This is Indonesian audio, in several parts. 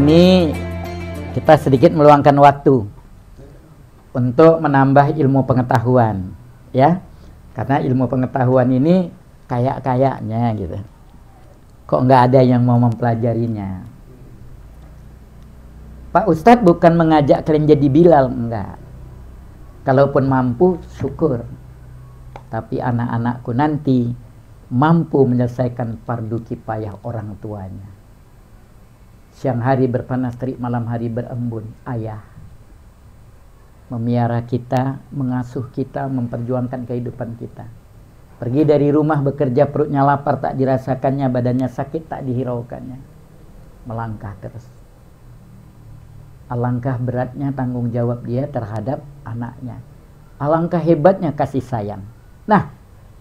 ini kita sedikit meluangkan waktu untuk menambah ilmu pengetahuan, ya. Karena ilmu pengetahuan ini kayak-kayaknya gitu. Kok nggak ada yang mau mempelajarinya? Pak Ustadz bukan mengajak kalian jadi Bilal, enggak. Kalaupun mampu, syukur. Tapi anak-anakku nanti mampu menyelesaikan fardu kifayah orang tuanya. Siang hari berpanas terik, malam hari berembun. Ayah memiara kita, mengasuh kita, memperjuangkan kehidupan kita. Pergi dari rumah bekerja, perutnya lapar tak dirasakannya, badannya sakit tak dihiraukannya. Melangkah terus. Alangkah beratnya tanggung jawab dia terhadap anaknya. Alangkah hebatnya kasih sayang. Nah,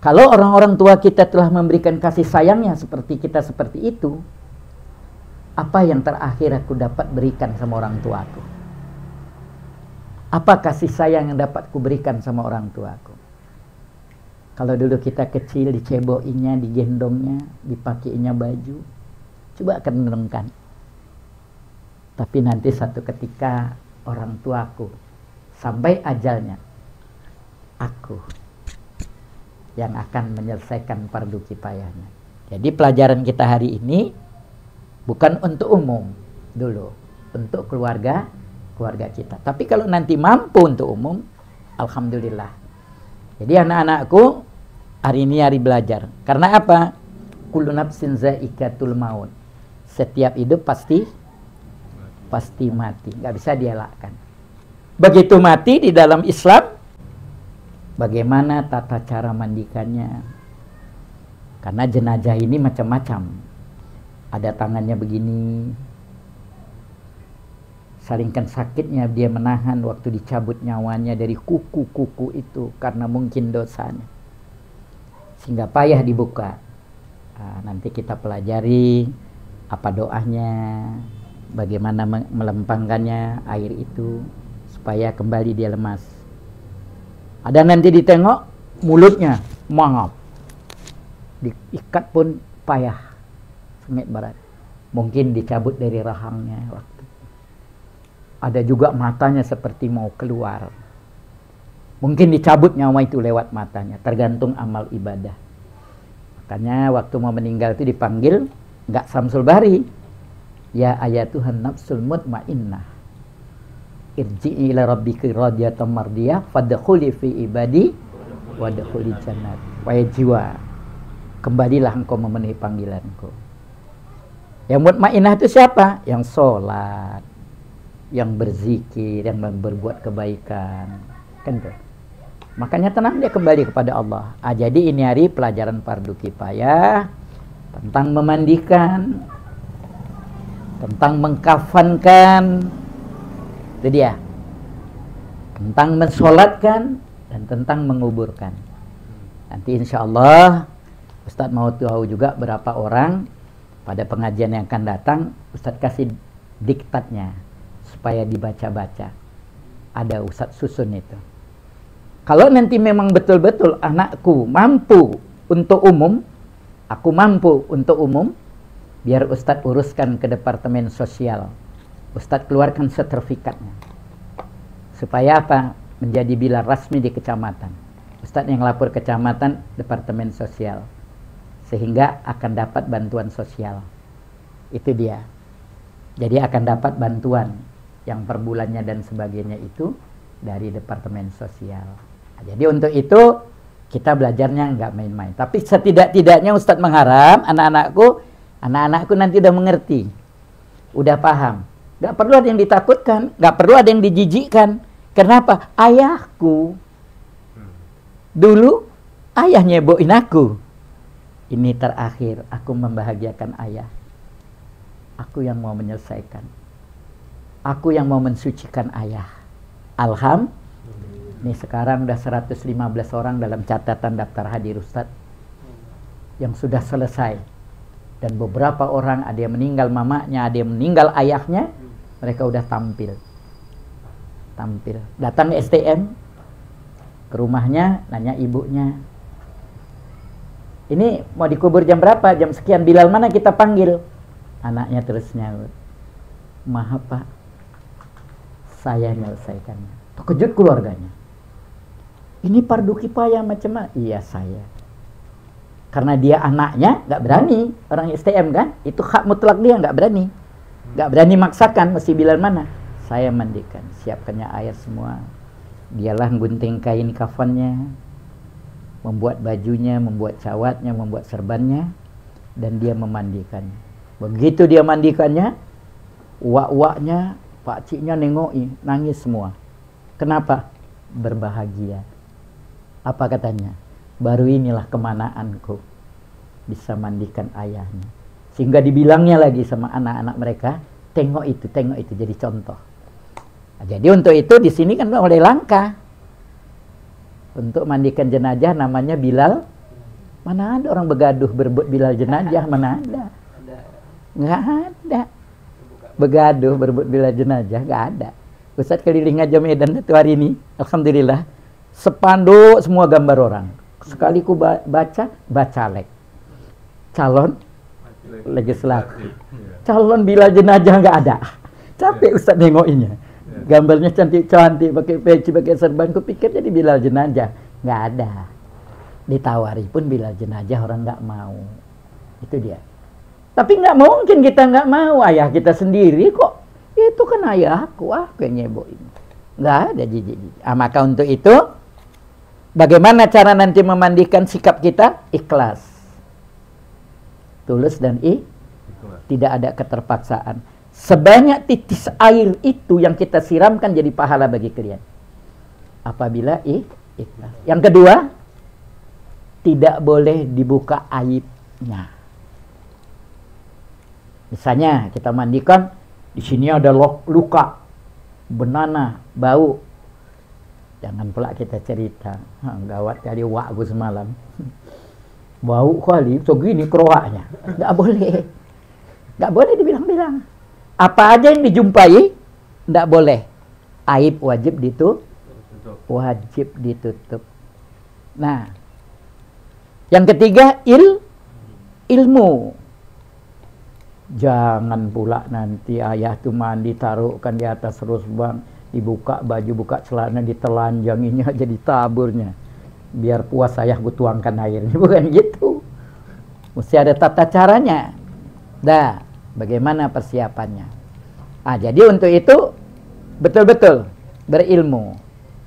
kalau orang-orang tua kita telah memberikan kasih sayangnya seperti kita seperti itu, apa yang terakhir aku dapat berikan sama orang tuaku? Apa kasih sayang yang dapat kuberikan sama orang tuaku? Kalau dulu kita kecil, diceboinya, digendongnya, dipakainya baju, coba akan renungkan. Tapi nanti satu ketika orang tuaku sampai ajalnya, aku yang akan menyelesaikan fardu kifayahnya. Jadi pelajaran kita hari ini bukan untuk umum dulu, untuk keluarga kita. Tapi kalau nanti mampu untuk umum, alhamdulillah. Jadi anak-anakku, hari ini hari belajar. Karena apa? Kullu nafsin za'iqatul maut. Setiap hidup pasti mati, nggak bisa dielakkan. Begitu mati di dalam Islam, bagaimana tata cara mandikannya? Karena jenazah ini macam-macam. Ada tangannya begini, salingkan sakitnya dia menahan waktu dicabut nyawanya dari kuku-kuku itu karena mungkin dosanya, sehingga payah dibuka. Nanti kita pelajari apa doanya, bagaimana melempangkannya air itu supaya kembali dia lemas. Ada nanti ditengok mulutnya mangap, diikat pun payah, sengit barat, mungkin dicabut dari rahangnya waktu. Ada juga matanya seperti mau keluar, mungkin dicabut nyawa itu lewat matanya, tergantung amal ibadah. Makanya waktu mau meninggal itu dipanggil, nggak Samsul Bari, ya ayatuhan nafsul mutmainnah, irji'i ila rabbiki radiyatan mardiyah fadkhuli fi ibadi wadkhuli jannat. Wahai jiwa, kembalilah engkau memenuhi panggilanku. Yang mutmainnah itu siapa? Yang sholat, yang berzikir, yang berbuat kebaikan, kan tuh. Makanya tenang dia kembali kepada Allah. Jadi ini hari pelajaran fardu kifayah tentang memandikan, tentang mengkafankan, itu dia, tentang mensolatkan, dan tentang menguburkan. Nanti insya Allah Ustadz mau tahu juga berapa orang pada pengajian yang akan datang. Ustadz kasih diktatnya supaya dibaca-baca. Ada Ustadz susun itu. Kalau nanti memang betul-betul anakku mampu untuk umum, aku mampu untuk umum, biar Ustadz uruskan ke Departemen Sosial. Ustadz keluarkan sertifikatnya. Supaya apa? Menjadi Bilal rasmi di kecamatan. Ustadz yang lapor kecamatan, Departemen Sosial. Sehingga akan dapat bantuan sosial. Itu dia. Jadi akan dapat bantuan yang per bulannya dan sebagainya itu dari Departemen Sosial. Nah, jadi untuk itu kita belajarnya nggak main-main. Tapi setidak-tidaknya Ustadz mengharap anak-anakku nanti udah mengerti, udah paham. Nggak perlu ada yang ditakutkan, nggak perlu ada yang dijijikkan. Kenapa? Ayahku dulu ayah nyeboin aku. Ini terakhir aku membahagiakan ayah. Aku yang mau menyelesaikan. Aku yang mau mensucikan ayah. Alhamdulillah. Ini sekarang udah 115 orang dalam catatan daftar hadir Ustadz yang sudah selesai. Dan beberapa orang, ada yang meninggal mamanya, ada yang meninggal ayahnya, mereka udah tampil. Datang ke STM, ke rumahnya, nanya ibunya, ini mau dikubur jam berapa? Jam sekian. Bilal mana kita panggil? Anaknya terus nyaut, Maaf Pak, saya menyelesaikannya. Terkejut keluarganya. Ini fardu kifayah macam mana? Iya saya. Karena dia anaknya nggak berani, orang STM kan, itu hak mutlak dia, nggak berani maksakan, mesti Bilal mana? Saya mandikan, siapkannya air semua. Dialah gunting kain kafannya, membuat bajunya, membuat cawatnya, membuat serbannya, dan dia memandikannya. Begitu dia mandikannya, uak-uaknya, pakciknya nengoki, nangis semua. Kenapa? Berbahagia. Apa katanya? Baru inilah kemanaanku, bisa mandikan ayahnya. Sehingga dibilangnya lagi sama anak-anak mereka, tengok itu, jadi contoh. Nah, jadi untuk itu di sini kan mulai langka. Untuk mandikan jenazah namanya Bilal. Mana ada orang begaduh berebut Bilal jenazah, mana ada? Nggak ada. Begaduh berebut Bilal jenazah, nggak ada. Ustaz keliling aja Medan itu hari ini, alhamdulillah, sepanduk semua gambar orang. Sekali ku baca lek. Calon legislatif. Calon Bilal jenazah nggak ada. Capek Ustaz nengokinya. Gambarnya cantik-cantik, pakai peci, pakai serban, ku pikir jadi Bilal jenazah. Nggak ada. Ditawari pun Bilal jenazah orang nggak mau. Itu dia. Tapi nggak mungkin kita nggak mau, ayah kita sendiri kok. Itu kan ayahku, yang nyeboin. Nggak ada jijik. Maka untuk itu, bagaimana cara nanti memandikan sikap kita? Ikhlas. Tulus dan tidak ada keterpaksaan. Sebanyak titis air itu yang kita siramkan jadi pahala bagi kalian. Apabila ikhlas. Yang kedua, tidak boleh dibuka aibnya. Misalnya kita mandikan, di sini ada luka, benana, bau. Jangan pula kita cerita, gawat kali wak gue semalam. Bau kali, segini keroaknya. Nggak boleh dibilang-bilang. Apa aja yang dijumpai, nggak boleh. Aib wajib ditutup. Nah, yang ketiga ilmu. Jangan pula nanti ayah tuh mandi taruhkan di atas rusbang, dibuka baju, buka celana, ditelanjanginya jadi taburnya. Biar puas ayah gue tuangkan airnya, bukan gitu. Mesti ada tata caranya. Dah, bagaimana persiapannya? Jadi untuk itu betul-betul berilmu.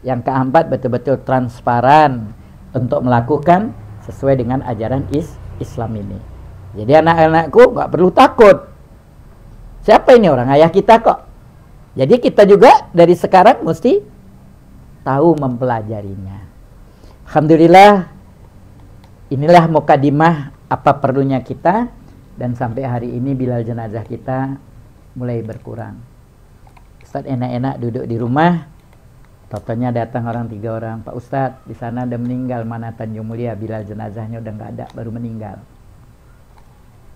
Yang keempat, betul-betul transparan untuk melakukan sesuai dengan ajaran Islam ini. Jadi anak-anakku nggak perlu takut. Siapa ini orang? Ayah kita kok. Jadi kita juga dari sekarang mesti tahu mempelajarinya. Alhamdulillah, inilah mukadimah apa perlunya kita, dan sampai hari ini Bilal jenazah kita mulai berkurang. Ustaz enak-enak duduk di rumah, totonya datang orang 3 orang. Pak Ustaz, di sana ada meninggal, mana Tanjung Mulia, Bilal jenazahnya udah nggak ada, baru meninggal.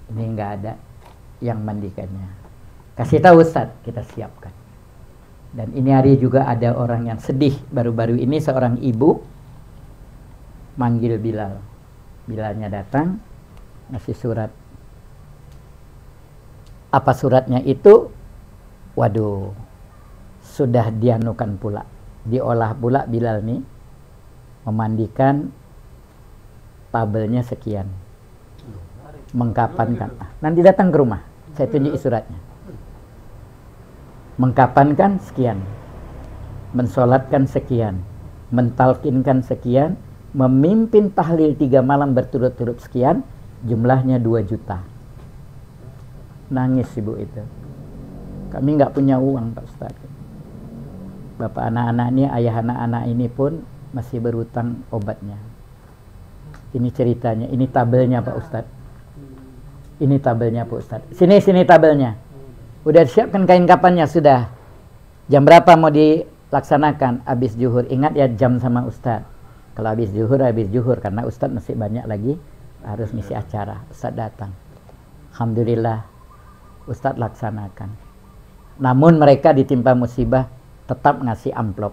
Ini nggak ada yang mandikannya. Kasih tahu Ustaz, kita siapkan. Dan ini hari juga ada orang yang sedih. Baru-baru ini seorang ibu manggil Bilal. Bilalnya datang, ngasih surat. Apa suratnya itu? Waduh, sudah dianukan pula. Diolah pula Bilal nih, memandikan tabelnya sekian. Mengkapankan. Nanti datang ke rumah, saya tunjuk suratnya. Mengkapankan sekian, mensolatkan sekian, mentalkinkan sekian, memimpin tahlil 3 malam berturut-turut sekian, jumlahnya 2 juta. Nangis ibu itu. Kami nggak punya uang Pak Ustaz. Bapak anak-anak ini, ayah anak-anak ini pun masih berutang obatnya. Ini ceritanya, ini tabelnya Pak Ustaz. Ini tabelnya Pak Ustaz. Sini tabelnya. Udah siapkan kain kapannya sudah. Jam berapa mau dilaksanakan? Habis zuhur. Ingat ya jam sama Ustaz. Kalau habis zuhur karena Ustaz masih banyak lagi harus ngisi acara. Ustaz datang. Alhamdulillah Ustaz laksanakan. Namun mereka ditimpa musibah tetap ngasih amplop.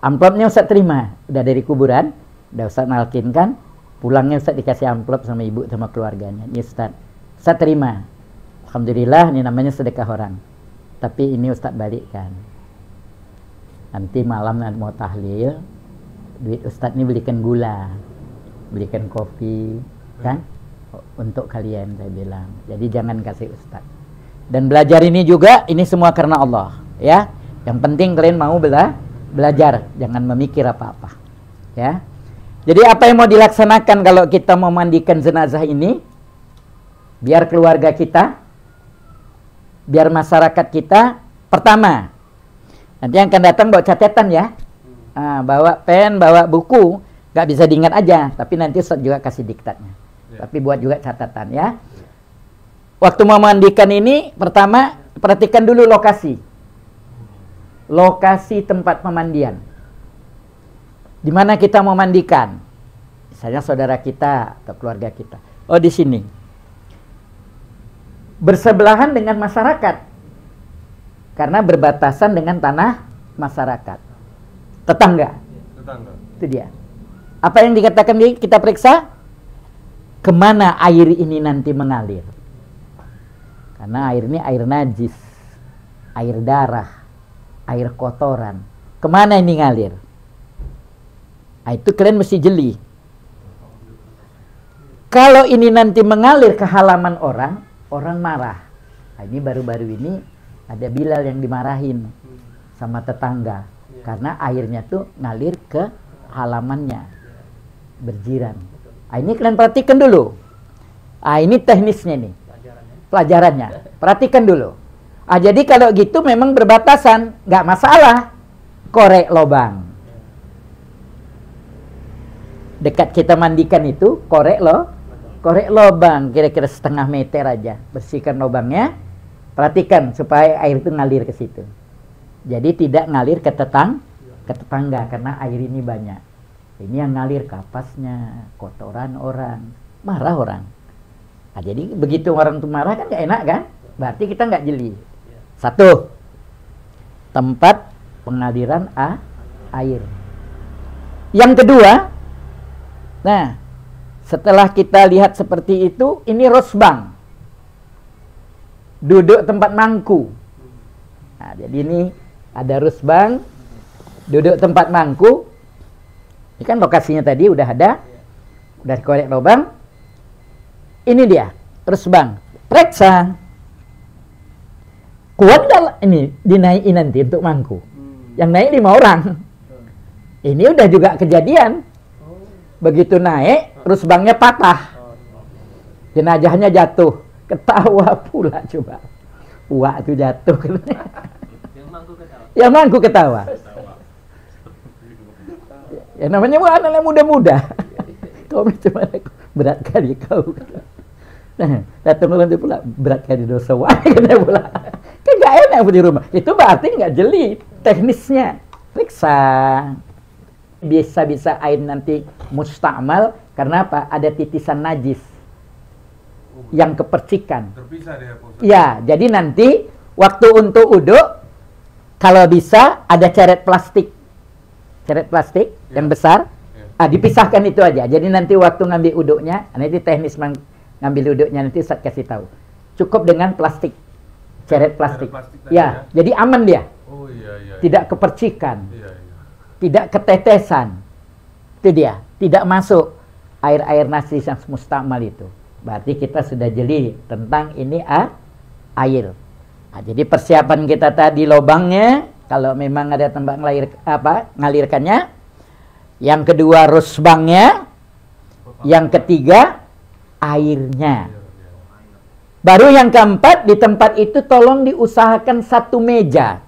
Amplopnya Ustaz terima. Udah dari kuburan, udah Ustaz nalkinkan. Pulangnya Ustaz dikasih amplop sama ibu sama keluarganya. Ini Ustaz terima. Alhamdulillah, ini namanya sedekah orang. Tapi ini Ustadz balikkan. Nanti malam mau tahlil, duit Ustadz ini belikan gula, belikan kopi, kan? Untuk kalian saya bilang. Jadi jangan kasih Ustadz. Dan belajar ini juga, ini semua karena Allah, ya. Yang penting kalian mau belajar, jangan memikir apa-apa, ya. Jadi apa yang mau dilaksanakan kalau kita mau mandikan jenazah ini? Biar keluarga kita, biar masyarakat kita, pertama, nanti yang akan datang bawa catatan ya, bawa pen, bawa buku, nggak bisa diingat aja, tapi nanti Ustaz juga kasih diktatnya, tapi buat juga catatan ya. Waktu mau mandikan ini, pertama perhatikan dulu lokasi tempat pemandian. Di mana kita mau mandikan? Misalnya saudara kita atau keluarga kita. Oh, di sini. Bersebelahan dengan masyarakat. Karena berbatasan dengan tanah masyarakat. Tetangga. Itu dia. Apa yang dikatakan kita periksa? Kemana air ini nanti mengalir? Karena air ini air najis, air darah, air kotoran. Kemana ini ngalir? Nah, itu kalian mesti jeli. Kalau ini nanti mengalir ke halaman orang, orang marah. Nah, ini baru-baru ini ada Bilal yang dimarahin sama tetangga. Karena airnya tuh ngalir ke halamannya, berjiran. Nah, ini kalian perhatikan dulu. Ah, ini teknisnya nih. Pelajarannya. Perhatikan dulu. Ah, jadi kalau gitu memang berbatasan, nggak masalah. Korek lobang. Dekat kita mandikan itu, korek lobang. Kira-kira setengah meter aja. Bersihkan lobangnya. Perhatikan supaya air itu ngalir ke situ. Jadi tidak ngalir ke tetangga karena air ini banyak. Ini yang ngalir kapasnya, kotoran orang, marah orang. Nah, jadi begitu orang itu marah kan gak enak kan? Berarti kita nggak jeli. Satu, tempat pengaliran air. Yang kedua, nah setelah kita lihat seperti itu, ini rosbang, duduk tempat mangku. Nah, jadi ini ada rosbang, duduk tempat mangku. Ini kan lokasinya tadi udah ada, udah korek lubang. Ini dia, rosbang. Periksa. Kuat nggak ini dinaikin nanti untuk mangku? Yang naik 5 orang. Ini udah juga kejadian. Begitu naik, rosbangnya patah. Jenazahnya jatuh. Ketawa pula coba. Uak itu jatuh. Yang mangku ketawa. Ya namanya anak muda-muda. Kau cuma berat kali kau. Nah, datang orang itu pula berat kali dosa. Wah, kata pula. Kan nggak enak di rumah. Itu berarti nggak jeli teknisnya. Periksa. Bisa-bisa air nanti musta'mal. Karena apa? Ada titisan najis yang kepercikan. Terpisah dia. Ya, jadi nanti waktu untuk uduk, kalau bisa ada ceret plastik yang besar. Dipisahkan itu aja. Jadi nanti waktu ngambil uduknya, nanti teknis ngambil uduknya nanti Ustaz kasih tahu. Cukup dengan plastik, ceret plastik. Ya, jadi aman dia. Oh, iya. Tidak kepercikan, tidak ketetesan. Itu dia, tidak masuk air-air najis yang mustakmal itu. Berarti kita sudah jeli tentang ini air. Nah, jadi persiapan kita tadi lubangnya, kalau memang ada tempat ngalirkannya. Yang kedua rusbangnya, yang ketiga airnya. Baru yang keempat, di tempat itu tolong diusahakan 1 meja.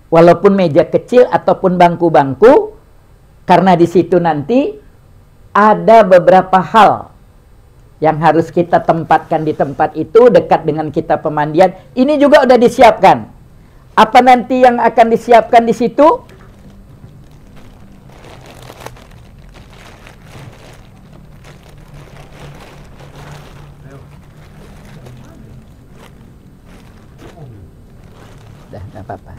Walaupun meja kecil ataupun bangku-bangku, karena di situ nanti ada beberapa hal yang harus kita tempatkan di tempat itu dekat dengan kita pemandian. Ini juga udah disiapkan. Apa nanti yang akan disiapkan di situ? Dah apa-apa.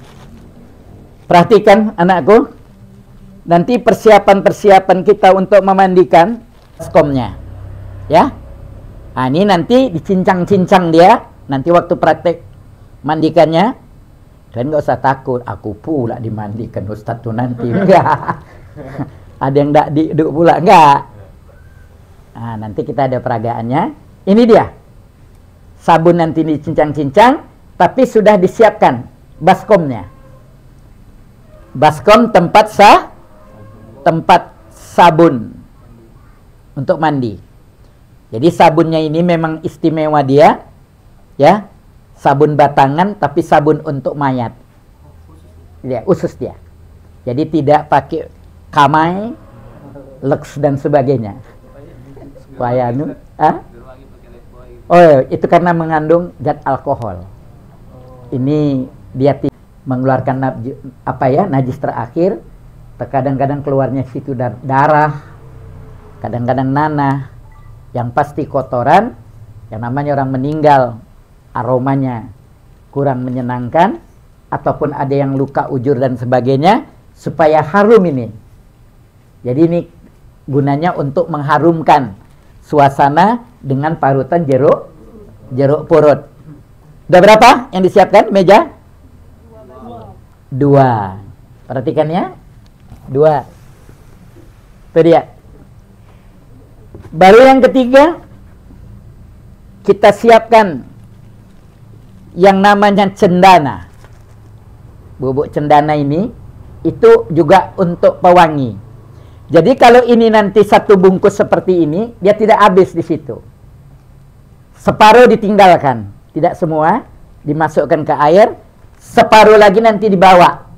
Perhatikan anakku. Nanti persiapan-persiapan kita untuk memandikan baskomnya. Ya. Nah, ini nanti dicincang-cincang dia. Nanti waktu praktek mandikannya. Kalian nggak usah takut, aku pula dimandikan Ustadz tuh nanti. Enggak. Ada yang nggak diiduk pula, enggak. Nah, nanti kita ada peragaannya. Ini dia. Sabun nanti dicincang-cincang, tapi sudah disiapkan baskomnya. Baskom tempat sabun untuk mandi. Jadi sabunnya ini memang istimewa dia, ya. Sabun batangan tapi sabun untuk mayat. Ya, khusus dia. Jadi tidak pakai Kamai, Lux dan sebagainya. Supaya oh, itu karena mengandung zat alkohol. Ini dia mengeluarkan najis terakhir. Terkadang-kadang keluarnya situ darah, kadang-kadang nanah. Yang pasti kotoran, yang namanya orang meninggal, aromanya kurang menyenangkan, ataupun ada yang luka ujur dan sebagainya, supaya harum ini. Jadi ini gunanya untuk mengharumkan suasana dengan parutan jeruk purut. Udah berapa yang disiapkan meja? 2. Perhatikan ya. 2. Itu dia. Baru yang ketiga, kita siapkan yang namanya cendana. Bubuk cendana ini itu juga untuk pewangi. Jadi kalau ini nanti satu bungkus seperti ini, dia tidak habis di situ. Separuh ditinggalkan, tidak semua dimasukkan ke air, separuh lagi nanti dibawa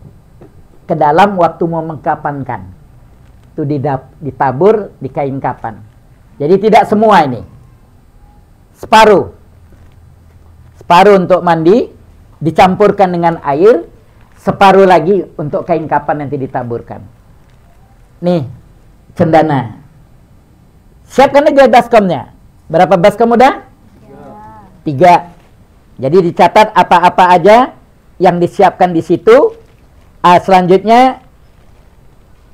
ke dalam waktu mau mengkapankan. Itu ditabur di kain kapan. Jadi tidak semua ini. Separuh untuk mandi dicampurkan dengan air, separuh lagi untuk kain kapan nanti ditaburkan. Nih, cendana. Siapkan aja baskomnya. Berapa baskom udah? 3. Jadi dicatat apa-apa aja yang disiapkan di situ. Selanjutnya,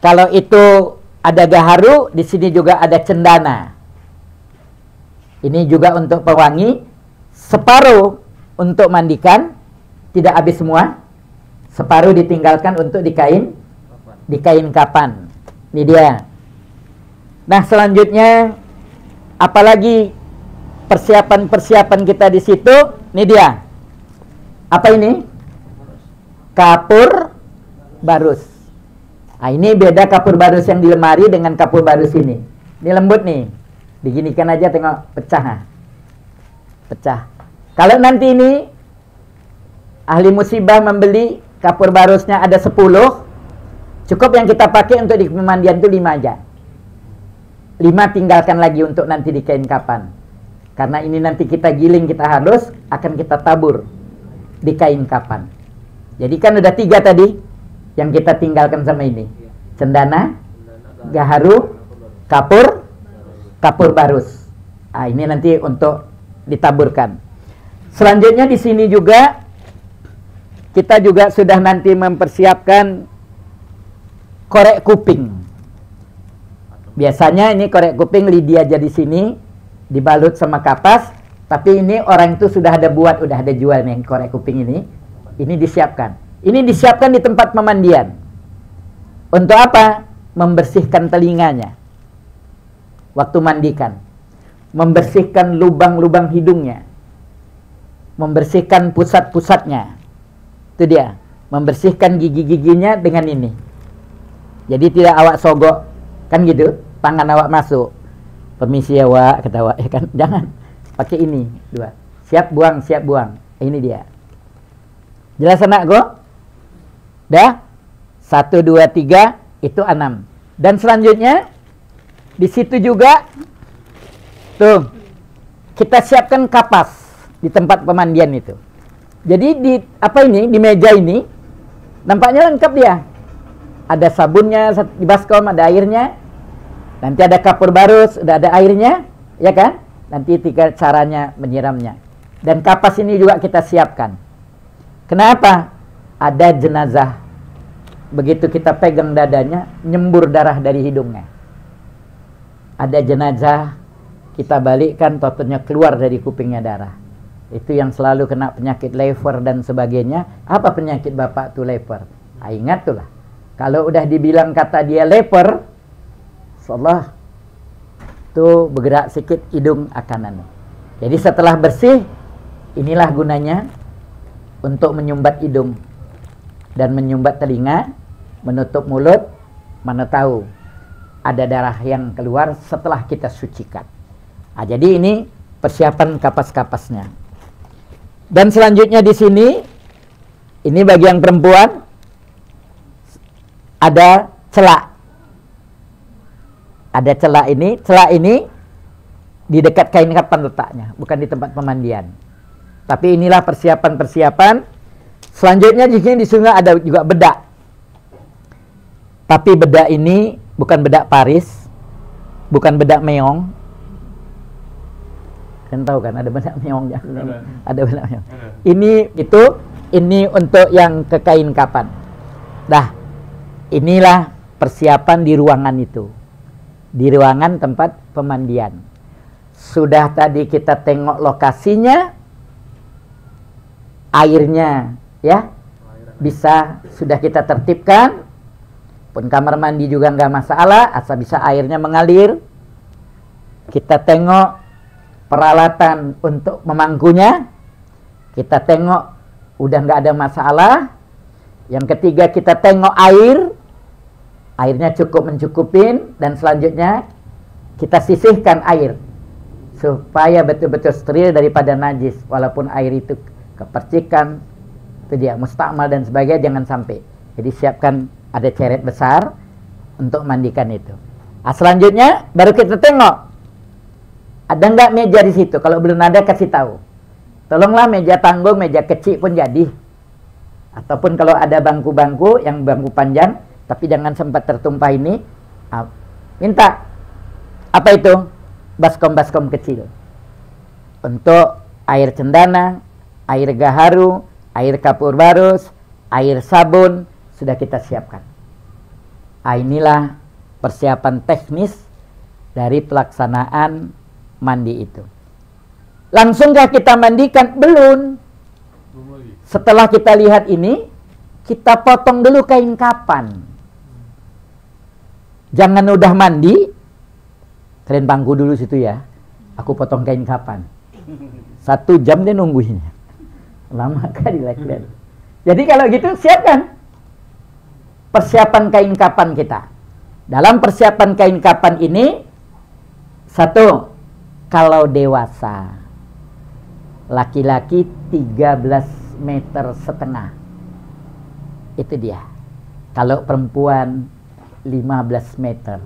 kalau itu ada gaharu, di sini juga ada cendana. Ini juga untuk pewangi. Separuh untuk mandikan, tidak habis semua. Separuh ditinggalkan untuk di kain kapan. Ini dia. Nah, selanjutnya apalagi persiapan kita di situ? Ini dia. Apa ini? Kapur barus. Nah, ini beda kapur barus yang di lemari dengan kapur barus ini. Ini lembut nih. Diginikan aja, tengok pecah. Pecah. Kalau nanti ini ahli musibah membeli kapur barusnya ada 10, cukup yang kita pakai untuk di pemandian itu 5 aja. 5 tinggalkan lagi untuk nanti di kain kapan. Karena ini nanti kita giling, kita halus, akan kita tabur di kain kapan. Jadi kan udah 3 tadi yang kita tinggalkan sama ini. Cendana, gaharu, kapur barus. Ah, ini nanti untuk ditaburkan. Selanjutnya di sini juga kita juga sudah nanti mempersiapkan korek kuping. Biasanya ini korek kuping Lydia aja di sini dibalut sama kapas, tapi ini orang itu sudah ada buat, udah ada jual nih korek kuping ini. Ini disiapkan. Ini disiapkan di tempat pemandian. Untuk apa? Membersihkan telinganya waktu mandikan. Membersihkan lubang-lubang hidungnya. Membersihkan pusat-pusatnya. Itu dia. Membersihkan gigi-giginya dengan ini. Jadi tidak awak sogok. Kan gitu. Tangan awak masuk. Permisi ya wak, kata wak. Ya kan? Jangan. Pakai ini. 2. Siap buang, siap buang. Ini dia. Jelas anak go? Dah? 1, 2, 3. Itu 6. Dan selanjutnya. Di situ juga. Tuh. Kita siapkan kapas. Di tempat pemandian itu. Jadi di apa ini, di meja ini nampaknya lengkap dia. Ada sabunnya di baskom, ada airnya. Nanti ada kapur barus, udah ada airnya, ya kan? Nanti 3 caranya menyiramnya. Dan kapas ini juga kita siapkan. Kenapa? Ada jenazah. Begitu kita pegang dadanya, nyembur darah dari hidungnya. Ada jenazah, kita balikkan, totonya keluar dari kupingnya darah. Itu yang selalu kena penyakit lever dan sebagainya. Apa penyakit bapak tuh lever? Ingat tuh lah. Kalau udah dibilang kata dia leper, insyaallah tuh bergerak sedikit hidung akanan. Jadi setelah bersih, inilah gunanya untuk menyumbat hidung dan menyumbat telinga, menutup mulut, mana tahu ada darah yang keluar setelah kita sucikan. Jadi ini persiapan kapas-kapasnya. Dan selanjutnya di sini, ini bagi yang perempuan, ada celak. Ada celak ini di dekat kain kapan letaknya, bukan di tempat pemandian. Tapi inilah persiapan-persiapan. Selanjutnya di sini di sungai ada juga bedak. Tapi bedak ini bukan bedak Paris, bukan bedak meong. Kan tahu kan ada bedak meong ya? Ada bedak meong. Ini untuk yang ke kain kapan. Dah. Inilah persiapan di ruangan itu. Di ruangan tempat pemandian. Sudah tadi kita tengok lokasinya, airnya ya bisa sudah kita tertibkan. Pun kamar mandi juga nggak masalah, asal bisa airnya mengalir. Kita tengok peralatan untuk memangkunya. Kita tengok udah nggak ada masalah. Yang ketiga kita tengok airnya cukup mencukupin, dan selanjutnya kita sisihkan air supaya betul-betul steril daripada najis. Walaupun air itu kepercikan, itu dia mustakmal dan sebagainya, jangan sampai. Jadi siapkan ada ceret besar untuk mandikan itu. Selanjutnya baru kita tengok ada nggak meja di situ. Kalau belum ada kasih tahu. Tolonglah meja tanggung, meja kecil pun jadi. Ataupun kalau ada bangku-bangku yang bangku panjang, tapi jangan sempat tertumpah ini, minta apa itu? Baskom-baskom kecil untuk air cendana, air gaharu, air kapur barus, air sabun sudah kita siapkan. Inilah persiapan teknis dari pelaksanaan mandi itu. Langsungkah kita mandikan? Belum. Setelah kita lihat ini, kita potong dulu kain kapan. Jangan udah mandi, kalian bangku dulu situ ya. Aku potong kain kapan. 1 jam dia nungguinnya. Lama kali kalian. Jadi kalau gitu siapkan persiapan kain kapan kita. Dalam persiapan kain kapan ini, 1, kalau dewasa laki-laki 13,5 meter. Itu dia. Kalau perempuan 15 meter.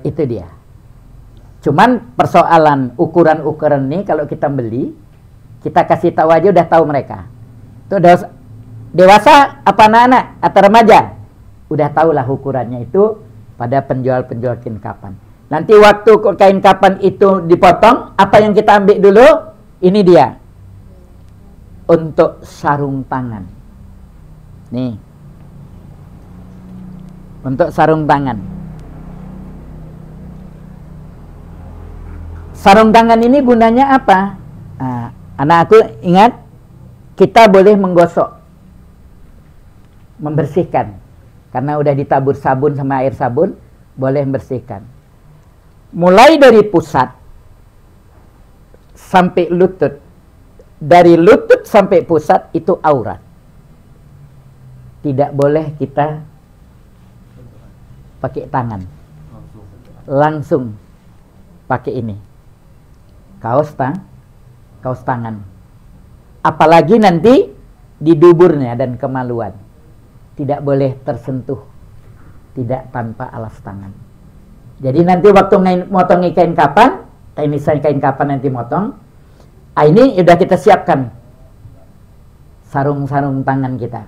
Itu dia. Cuman persoalan ukuran-ukuran ini kalau kita beli, kita kasih tahu aja udah tahu mereka. Itu dewasa apa anak-anak atau remaja? Udah tahulah ukurannya itu pada penjual-penjual kain kapan. Nanti waktu kain kapan itu dipotong, apa yang kita ambil dulu? Ini dia. Untuk sarung tangan. Nih. Untuk sarung tangan. Sarung tangan ini gunanya apa? Anak aku ingat, kita boleh menggosok, membersihkan. Karena udah ditabur sabun sama air sabun, boleh membersihkan. Mulai dari pusat sampai lutut. Dari lutut sampai pusat itu aurat. Tidak boleh kita pakai tangan. Langsung pakai ini. Kaos tangan. Apalagi nanti di duburnya dan kemaluan. Tidak boleh tersentuh. Tidak tanpa alas tangan. Jadi nanti waktu motong kain kapan, misalnya kain kapan nanti motong, ini sudah kita siapkan sarung-sarung tangan kita.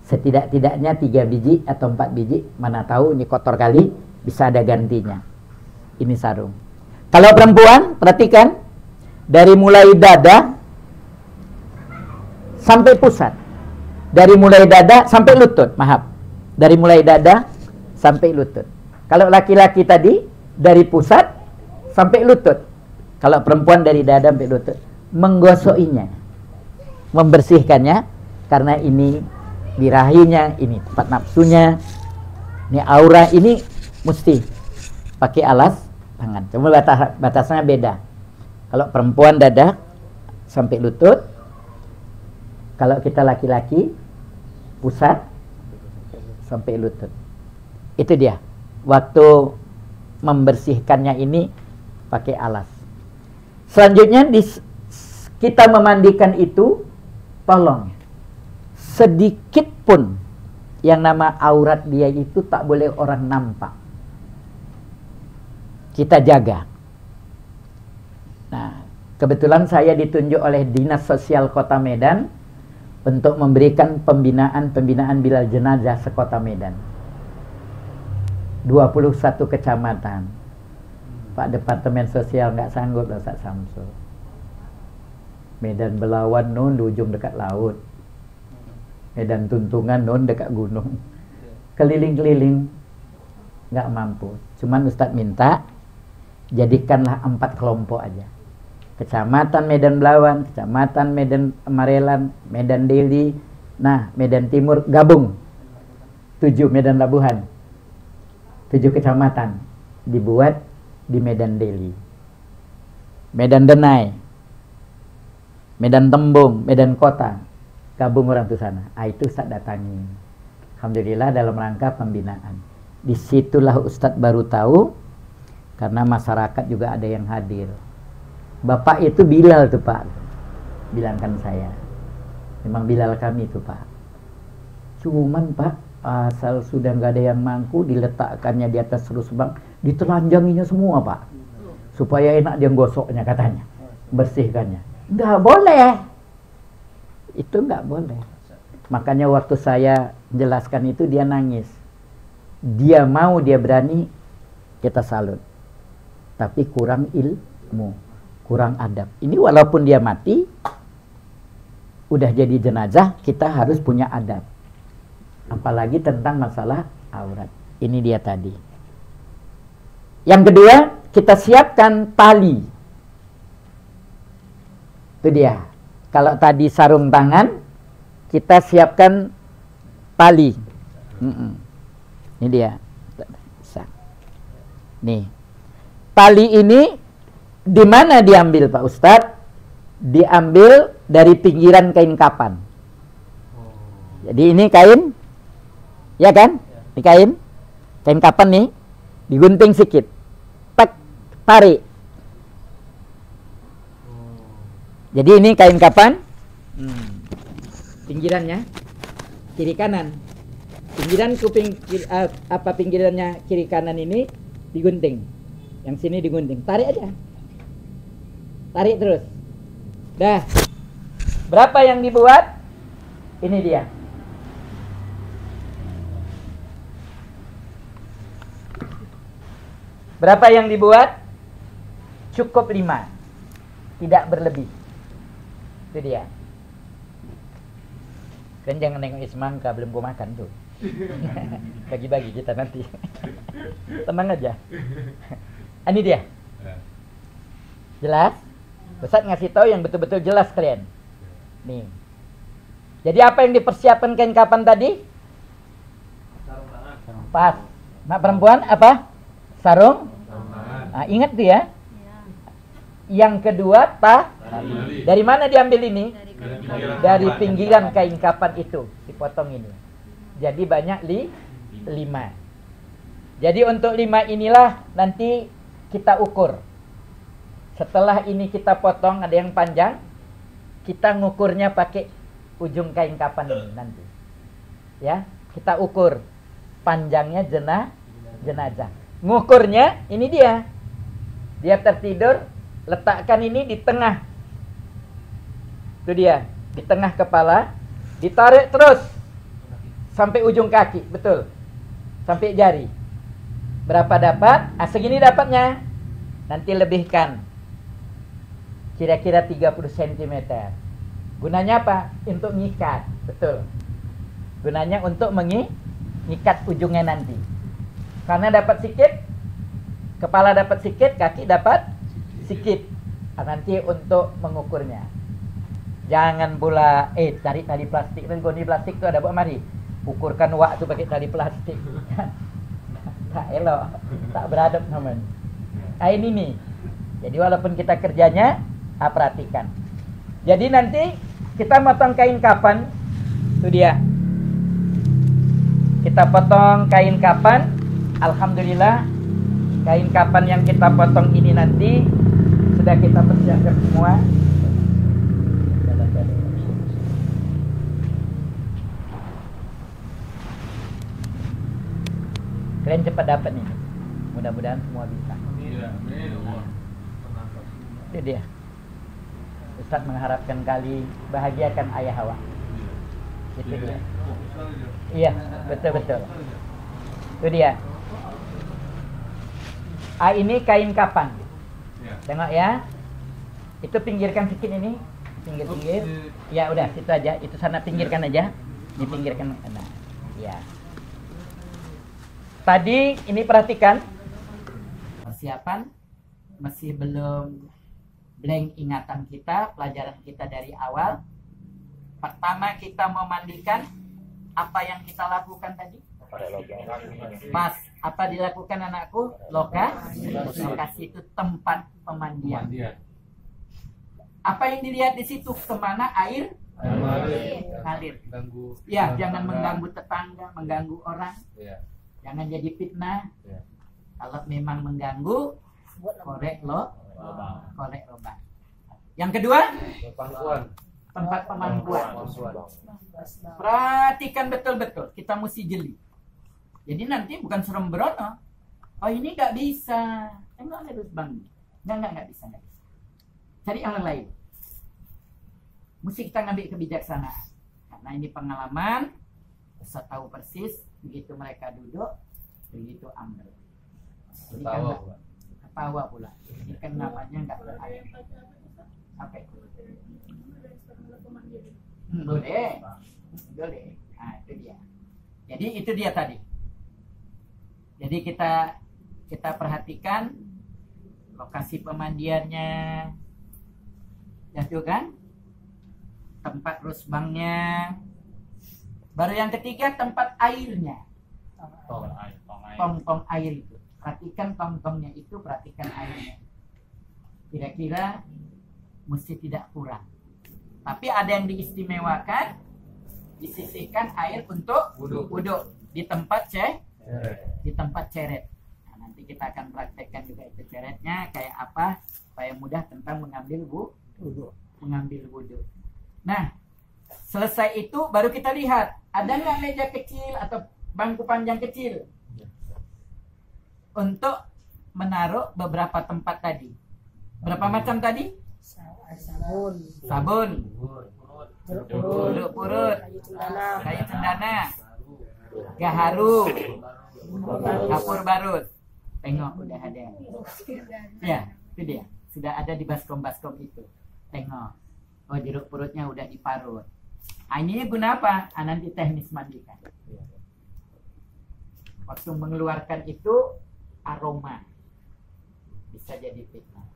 Setidak-tidaknya 3 biji atau 4 biji. Mana tahu ini kotor kali, bisa ada gantinya. Ini sarung. Kalau perempuan, perhatikan. Dari mulai dada sampai pusat. Dari mulai dada sampai lutut. Maaf. Dari mulai dada sampai lutut. Kalau laki-laki tadi, dari pusat sampai lutut. Kalau perempuan dari dada sampai lutut. menggosokinya, membersihkannya, karena ini birahinya, ini tempat nafsunya, ini aura, ini mesti pakai alas tangan. Cuma batasnya beda. Kalau perempuan dada sampai lutut, kalau kita laki-laki pusat sampai lutut. Itu dia. Waktu membersihkannya ini pakai alas. Selanjutnya kita memandikan itu, tolong sedikit pun yang nama aurat dia itu tak boleh orang nampak. Kita jaga. Nah, kebetulan saya ditunjuk oleh Dinas Sosial Kota Medan untuk memberikan pembinaan bilal jenazah sekota Medan. 21 kecamatan. Pak Departemen Sosial nggak sanggup loh, Ustaz Samsul. Medan Belawan nun di ujung dekat laut. Medan Tuntungan nun dekat gunung. Keliling-keliling nggak mampu. Cuman Ustadz minta jadikanlah 4 kelompok aja. Kecamatan Medan Belawan, Kecamatan Medan Marelan, Medan Deli, nah Medan Timur gabung 7 Medan Labuhan, 7 kecamatan dibuat di Medan Deli, Medan Denai, Medan Tembung, Medan Kota, gabung orang tuh sana. Itu Ustadz datangi. Alhamdulillah dalam rangka pembinaan. Disitulah Ustadz baru tahu, karena masyarakat juga ada yang hadir. Bapak itu Bilal tuh Pak, bilangkan saya. Memang Bilal kami tuh Pak. Cuman Pak, asal sudah nggak ada yang mangku, diletakkannya di atas rusbang, ditelanjanginya semua Pak, supaya enak dia gosoknya katanya, bersihkannya. Nggak boleh, itu nggak boleh. Makanya waktu saya jelaskan itu dia nangis. Dia mau, dia berani, kita salut. Tapi kurang ilmu, kurang adab. Ini walaupun dia mati, udah jadi jenazah, kita harus punya adab. Apalagi tentang masalah aurat. Ini dia tadi. Yang kedua, kita siapkan tali. Itu dia. Kalau tadi sarung tangan, kita siapkan tali. Ini dia. Nih. Tali ini di mana diambil Pak Ustadz? Diambil dari pinggiran kain kapan. Jadi ini kain, ya kan? Ini kain kapan nih, digunting sedikit, tak tarik. Jadi ini kain kapan, pinggirannya kiri kanan, pinggiran kuping pinggirannya kiri kanan ini digunting. Yang sini digunting, tarik aja, tarik terus. Dah, berapa yang dibuat? Ini dia. Berapa yang dibuat? Cukup 5, tidak berlebih. Itu dia. Kan jangan nengok Ismangka, belum gua makan tuh. Bagi-bagi kita nanti. Tenang aja. Ini dia. Jelas? Ustadz ngasih tahu yang betul-betul jelas kalian. Nih. Jadi apa yang dipersiapkan kain kapan tadi? Sarung tangan. Pas. Mak perempuan apa? Sarung. Nah, ingat tuh ya. Yang kedua tali. Dari mana diambil ini? Dari pinggiran kain kapan itu dipotong ini. Jadi banyak 5. Jadi untuk 5 inilah nanti kita ukur. Setelah ini kita potong, ada yang panjang, kita ngukurnya pakai ujung kain kapan ini nanti. Ya, kita ukur panjangnya jenazah. Ngukurnya ini dia. Dia tertidur, letakkan ini di tengah. Itu dia, di tengah kepala, ditarik terus sampai ujung kaki, betul. Sampai jari. Berapa dapat? Segini dapatnya. Nanti lebihkan. Kira-kira 30 cm. Gunanya apa? Untuk ngikat, betul. Gunanya untuk mengikat ujungnya nanti. Karena dapat sikit, kepala dapat sikit, kaki dapat sikit. Nanti untuk mengukurnya. Jangan pula cari tali plastik. Goni plastik tuh ada buat mari. Ukurkan wak tu pakai tali plastik. Tak elok, tak beradab namanya. Ini nih. Jadi walaupun kita kerjanya, perhatikan. Jadi nanti kita potong kain kapan, itu dia. Kita potong kain kapan. Alhamdulillah, kain kapan yang kita potong ini nanti sudah kita persiapkan semua. Kalian cepat dapat nih. Mudah-mudahan semua bisa. Itu dia. Ustaz mengharapkan kali bahagiakan ayah Hawa. Itu dia. Iya, betul-betul. Itu dia. Ini kain kapan. Tengok ya. Itu pinggirkan sedikit ini. Pinggir-pinggir. Ya udah, situ aja. Itu sana pinggirkan aja. Dipinggirkan. Nah, ya. Tadi ini perhatikan. Persiapan masih belum blank ingatan kita, pelajaran kita dari awal. Pertama kita memandikan. Apa yang kita lakukan tadi? Pas apa dilakukan anakku? Lokasi itu tempat pemandian. Apa yang dilihat di situ? Kemana air? Ngalir. Ya, jangan mengganggu tetangga, mengganggu orang. Jangan jadi fitnah. Kalau memang mengganggu, korek lubang. Yang kedua, tempat pemangkuan. Perhatikan betul-betul. Kita mesti jeli. Jadi nanti bukan sembrono. Oh ini nggak bisa. Enggak harus bang. Nggak bisa. Cari yang lain. Mesti kita ngambil kebijaksanaan. Karena ini pengalaman. Bisa tahu persis. Begitu mereka duduk, begitu ambil. Ini kan ketawa pula. Ini kan namanya nggak berair. Apa itu? Boleh. Nah itu dia. Jadi itu dia tadi. Jadi kita perhatikan lokasi pemandiannya, ya tuh kan? Tempat rusbangnya. Baru yang ketiga tempat airnya. Tong-tong air itu. Perhatikan tong-tongnya itu, perhatikan airnya. Kira-kira mesti tidak kurang. Tapi ada yang diistimewakan, disisihkan air untuk wudhu di tempat ceret. Nah, nanti kita akan praktekkan juga itu ceretnya kayak apa supaya mudah tentang mengambil wudhu. Nah, selesai itu baru kita lihat ada nggak meja kecil atau bangku panjang kecil untuk menaruh beberapa tempat tadi. Berapa macam tadi? Sabun, purut, kayu cendana, gaharu, kapur barut. Tengok udah ada. Ya, itu dia. Sudah ada di baskom itu. Tengok. Oh, jeruk purutnya udah diparut. Ini guna apa? Nanti teknis mandikan. Waktu mengeluarkan itu aroma bisa jadi fitnah.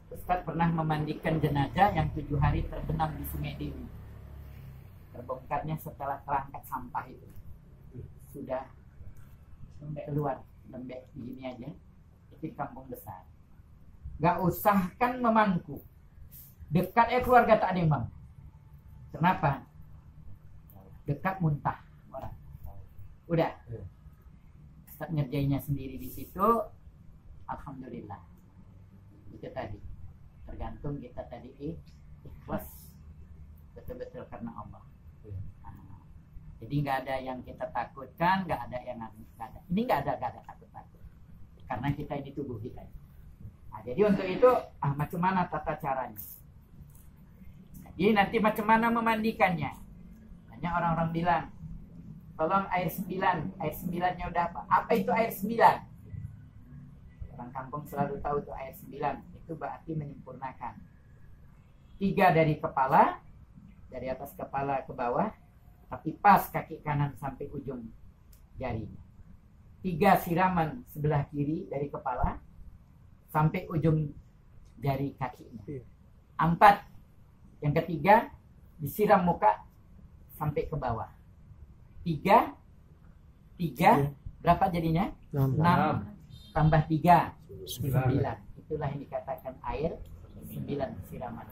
Ustaz pernah memandikan jenazah yang 7 hari terbenam di Sungai Dewi. Terbongkarnya setelah terangkat sampah itu. Sudah keluar lembek begini aja. Itu kampung besar. Gak usah kan memangku. Dekat keluarga tak ada yang bang. Kenapa? Dekat muntah orang. Udah. Ustaz ngerjainnya sendiri di situ. Alhamdulillah. Itu tadi. Tergantung kita tadi ikhlas betul-betul karena Allah. Nah, jadi nggak ada yang kita takutkan, nggak ada yang nggak ada. Ini nggak ada takut-takut. Karena kita ini tubuh kita. Nah, jadi untuk itu macam mana tata caranya? Jadi nanti macam mana memandikannya? Hanya orang-orang bilang, tolong air 9. Air 9-nya udah apa? Apa itu air 9? Orang kampung selalu tahu itu air 9. Itu berarti menyempurnakan. 3 dari kepala, dari atas kepala ke bawah, tapi pas kaki kanan sampai ujung jari. 3 siraman sebelah kiri dari kepala sampai ujung jari kakinya. 4, yang ketiga disiram muka sampai ke bawah. 3 berapa jadinya? 6 tambah 3 9. Itulah yang dikatakan air 9 siraman.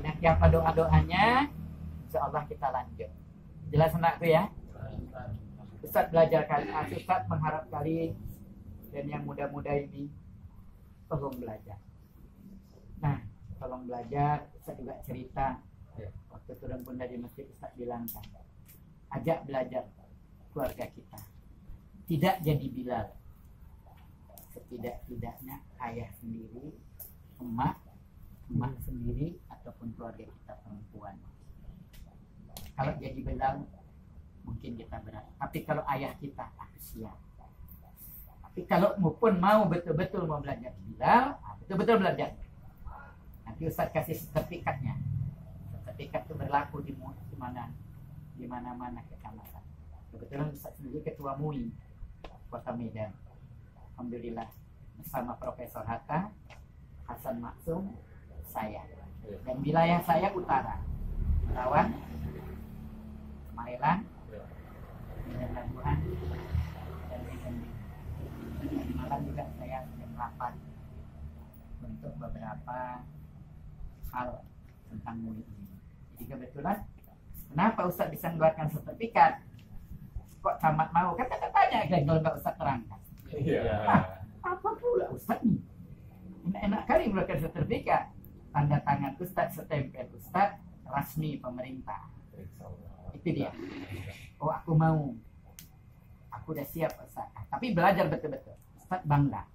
Nanti apa doa-doanya? Insyaallah kita lanjut. Jelas anakku ya? Ustaz belajar kali, Ustaz mengharap kali dan yang muda-muda ini tolong belajar. Nah, tolong belajar. Ustaz juga cerita waktu turun pun dari masjid, Ustaz bilang kan, ajak belajar keluarga kita. Tidak jadi Bilal. Setidak-tidaknya ayah sendiri, emak sendiri, ataupun keluarga kita perempuan. Kalau jadi Bilal mungkin kita berat. Tapi kalau ayah kita, aku siap. Tapi kalau pun mau betul-betul mau belajar Bilal, betul-betul belajar. Nanti Ustaz kasih sertifikatnya. Sertifikat itu berlaku di mana-mana kecamatan. Kebetulan Ustaz sendiri ketua MUI Kota Medan. Alhamdulillah bersama Profesor Hatta, Hasan Maksum, saya. Dan wilayah saya utara, Terawan, Magelang, Medan Labuhan, dan Medan. Di Malang juga saya sedang rapat untuk beberapa hal tentang MUI ini. Jadi kebetulan, kenapa Ustaz bisa mengeluarkan sertifikat? Kok tamat mau? Kata-katanya kalau nggak Ustaz terangkan. Apa pula Ustaz nih? Enak-enak kali mengeluarkan sertifikat. Tanda tangan Ustaz, setempel Ustaz, resmi pemerintah. Itu dia. Oh, aku mau. Aku udah siap Ustaz. Tapi belajar betul-betul. Ustaz bangga.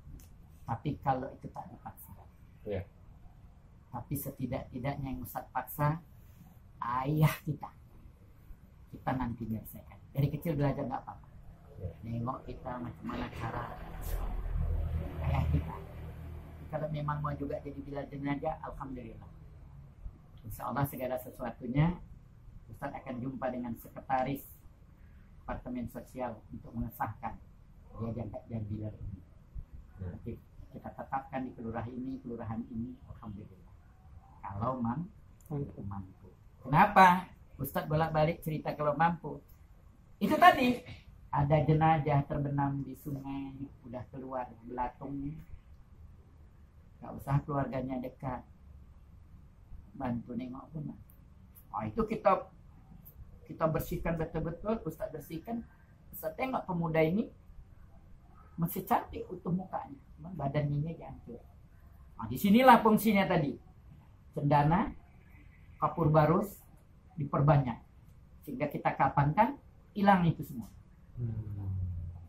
Tapi kalau itu tak dipaksa. Tapi setidak-tidaknya yang Ustaz paksa, ayah kita nanti biasakan. Dari kecil belajar nggak apa-apa. Nengok kita macam mana cara ayah kita. Kalau memang mau juga jadi Bilal jenazah, alhamdulillah. Insya Allah segala sesuatunya Ustaz akan jumpa dengan sekretaris Departemen Sosial untuk mengesahkan dia jadi Bilal ini. Nanti kita tetapkan di kelurahan ini, alhamdulillah. Kalau mampu. Kenapa? Ustaz bolak-balik cerita kalau mampu. Itu tadi ada jenazah terbenam di sungai, udah keluar belatungnya. Gak usah keluarganya dekat, bantu nengok pun. Itu kita bersihkan betul-betul. Ustaz bersihkan. Ustaz tengok pemuda ini masih cantik utuh mukanya, badannya hancur. Disinilah fungsinya tadi. Cendana, kapur barus diperbanyak sehingga kita kapankan hilang itu semua.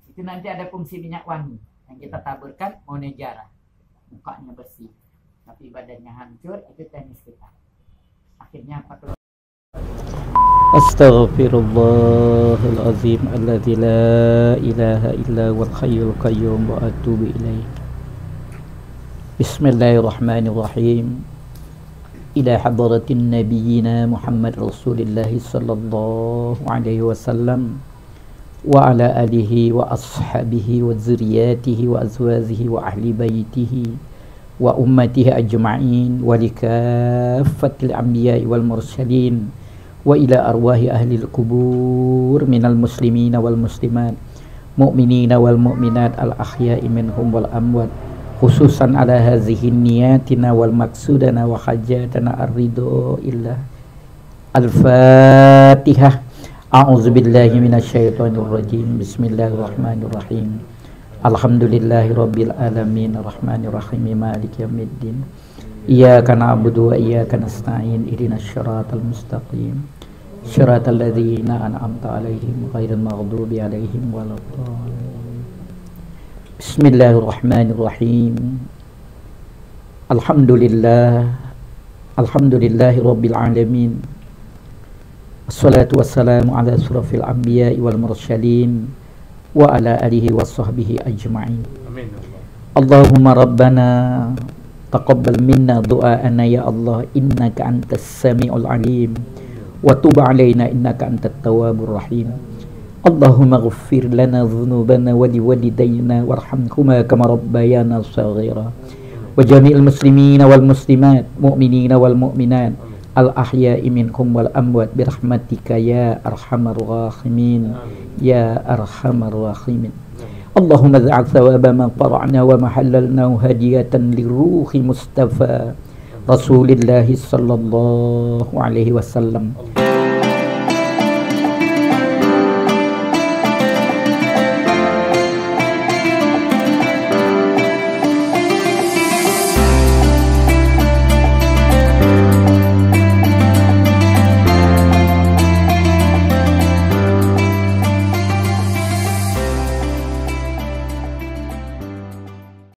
Itu nanti ada fungsi minyak wangi yang kita taburkan, monejara, mukanya bersih tapi badannya hancur. Itu teknis kita. Akhirnya apa? Astaghfirullahalazim alladzi la ilaha illa huwal hayyul qayyum wa atubu ilaih. Bismillahirrahmanirrahim. Ila hadratin nabiyyina Muhammad Rasulullah sallallahu alaihi wasallam wa ala alihi wa ashabihi wa zurriyatihi wa azwajihi wa ahli baitihi wa ummatihi ajma'in wa likaffatil anbiya'i wal mursalin wa ila arwahi ahli al-qubur minal muslimina wal muslimat mu'minina wal mu'minat al ahya'i minhum wal amwat khususan ala hazihi niyatina wal maksudana wa hajatana ar-ridho illah. Al-Fatihah. A'udzubillahi minasyaitonir rajim. Bismillahirrahmanirrahim. Alhamdulillahi rabbil alamin arrahmanir rahim maliki yaumiddin. Iyyaka na'budu wa iyyaka nasta'in ihdinas siratal mustaqim. Siratal ladzina an'amta 'alaihim ghairil maghdubi 'alaihim waladdallin. Bismillahirrahmanirrahim. Alhamdulillahi rabbil alamin. Wassalatu wassalamu ala asrafil anbiya'i wal mursalin wa ala alihi wa sahbihi ajma'in. Amin. Allahumma rabbana taqabbal minna du'aana ya Allah, innaka antas sami'ul alim wa tub 'alaina innaka antat tawwabur rahim. Allahumma ghfir lana dhunubana wa liwalidayna warhamhuma kama rabbayana shaghira wa jami'il muslimina wal muslimat, mu'minina wal mu'minat, al ahya'i minhum wal amwat bi rahmatika ya arhamar rahimin ya arhamar rahimin. Allahumma ij'al thawaba ma qara'na wa ma halalnahu hadiyatan liruhi Mustafa Rasulillah sallallahu alaihi wasallam.